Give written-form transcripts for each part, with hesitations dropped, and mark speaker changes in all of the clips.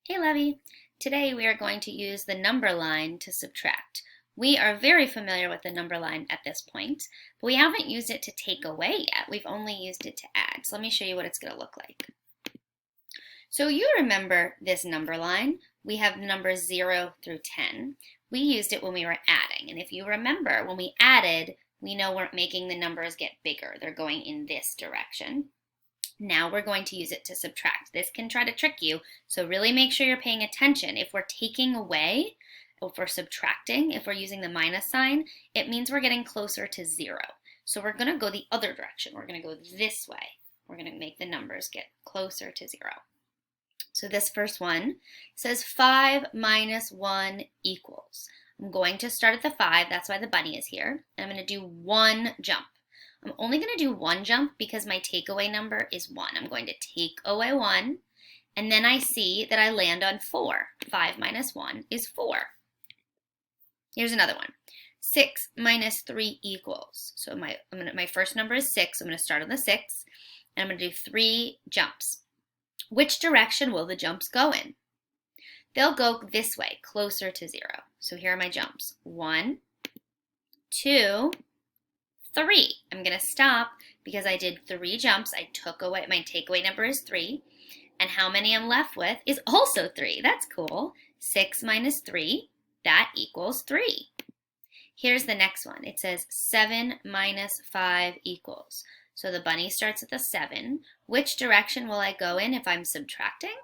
Speaker 1: Hey Levy! Today we are going to use the number line to subtract. We are very familiar with the number line at this point, but we haven't used it to take away yet. We've only used it to add. So let me show you what it's going to look like. So you remember this number line. We have numbers 0 through 10. We used it when we were adding. And if you remember, when we added, we know we're making the numbers get bigger. They're going in this direction. Now we're going to use it to subtract. This can try to trick you, so really make sure you're paying attention. If we're taking away, if we're subtracting, if we're using the minus sign, it means we're getting closer to 0. So we're going to go the other direction. We're going to go this way. We're going to make the numbers get closer to 0. So this first one says 5 minus 1 equals. I'm going to start at the 5, that's why the bunny is here, and I'm going to do one jump. I'm only going to do one jump because my takeaway number is 1. I'm going to take away 1, and then I see that I land on 4. 5 minus 1 is 4. Here's another one. 6 minus 3 equals. So my first number is 6. I'm going to start on the 6, and I'm going to do 3 jumps. Which direction will the jumps go in? They'll go this way, closer to 0. So here are my jumps. 1, 2, 3. I'm going to stop because I did 3 jumps. I took away, my takeaway number is 3. And how many I'm left with is also 3. That's cool. 6 minus 3, that equals 3. Here's the next one. It says 7 minus 5 equals. So the bunny starts at the 7. Which direction will I go in if I'm subtracting?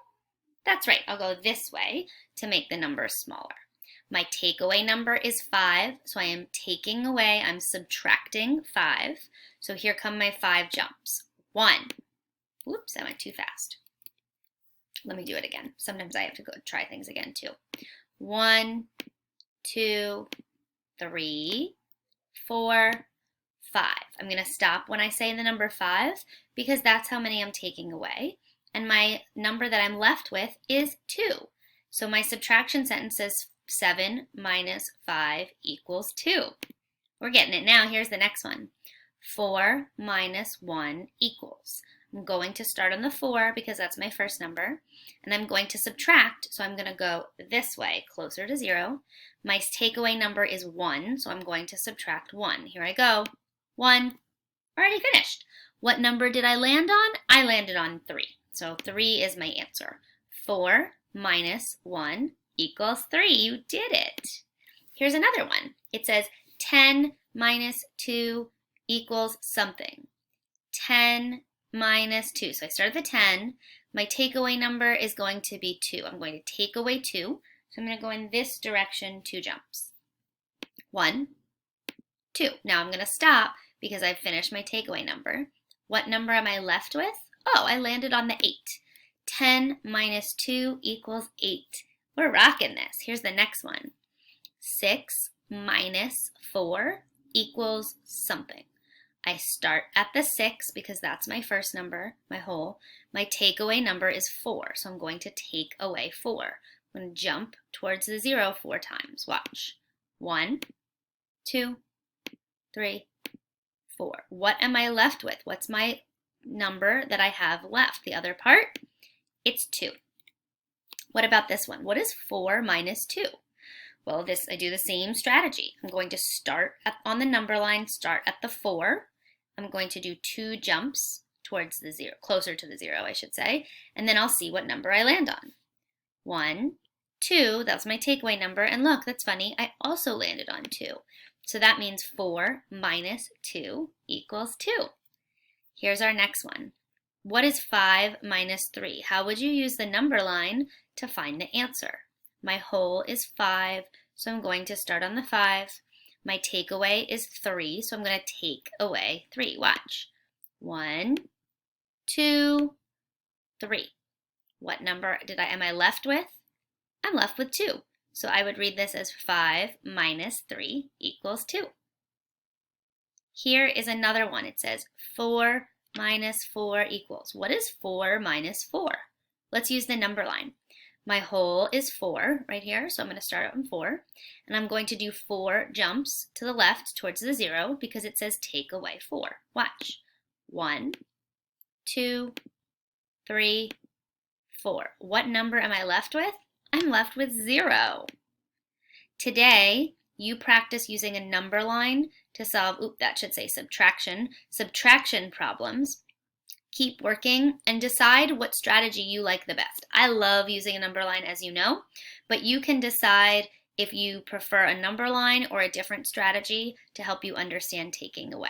Speaker 1: That's right, I'll go this way to make the number smaller. My takeaway number is 5, so I am taking away, I'm subtracting 5. So here come my 5 jumps. 1. Whoops, I went too fast. Let me do it again. Sometimes I have to go try things again too. 1, 2, 3, 4, 5. I'm going to stop when I say the number 5 because that's how many I'm taking away. And my number that I'm left with is 2. So my subtraction sentence says 7 minus 5 equals 2. We're getting it now. Here's the next one. 4 minus 1 equals. I'm going to start on the 4 because that's my first number. And I'm going to subtract, so I'm going to go this way, closer to 0. My takeaway number is 1, so I'm going to subtract 1. Here I go. 1. Already finished. What number did I land on? I landed on 3. So 3 is my answer. 4 minus 1 equals 3. You did it. Here's another one. It says 10 minus 2 equals something. 10 minus 2. So I start at the 10. My takeaway number is going to be 2. I'm going to take away 2. So I'm going to go in this direction 2 jumps. 1, 2. Now I'm going to stop because I've finished my takeaway number. What number am I left with? Oh, I landed on the 8. 10 minus 2 equals 8. We're rocking this. Here's the next one. 6 minus 4 equals something. I start at the 6 because that's my first number, my whole. My takeaway number is 4, so I'm going to take away 4. I'm going to jump towards the 0 4 times. Watch. 1, 2, 3, 4. What am I left with? What's my number that I have left? The other part? It's 2. What about this one? What is 4 minus 2? Well, I do the same strategy. I'm going to start on the number line, start at the 4. I'm going to do 2 jumps towards the 0, closer to the 0, I should say, and then I'll see what number I land on. 1, 2, that's my takeaway number, and look, that's funny, I also landed on 2. So that means 4 minus 2 equals 2. Here's our next one. What is 5 minus 3? How would you use the number line to find the answer? My whole is 5, so I'm going to start on the 5. My takeaway is 3, so I'm going to take away 3. Watch. 1, 2, 3. What number am I left with? I'm left with 2. So I would read this as 5 minus 3 equals 2. Here is another one. It says 4 minus 4 equals. What is 4 minus 4? Let's use the number line. My whole is 4 right here, so I'm going to start on 4. And I'm going to do 4 jumps to the left towards the 0 because it says take away 4. Watch. 1, 2, 3, 4. What number am I left with? I'm left with 0. Today, you practice using a number line to solve, that should say subtraction problems. Keep working and decide what strategy you like the best. I love using a number line, as you know, but you can decide if you prefer a number line or a different strategy to help you understand taking away.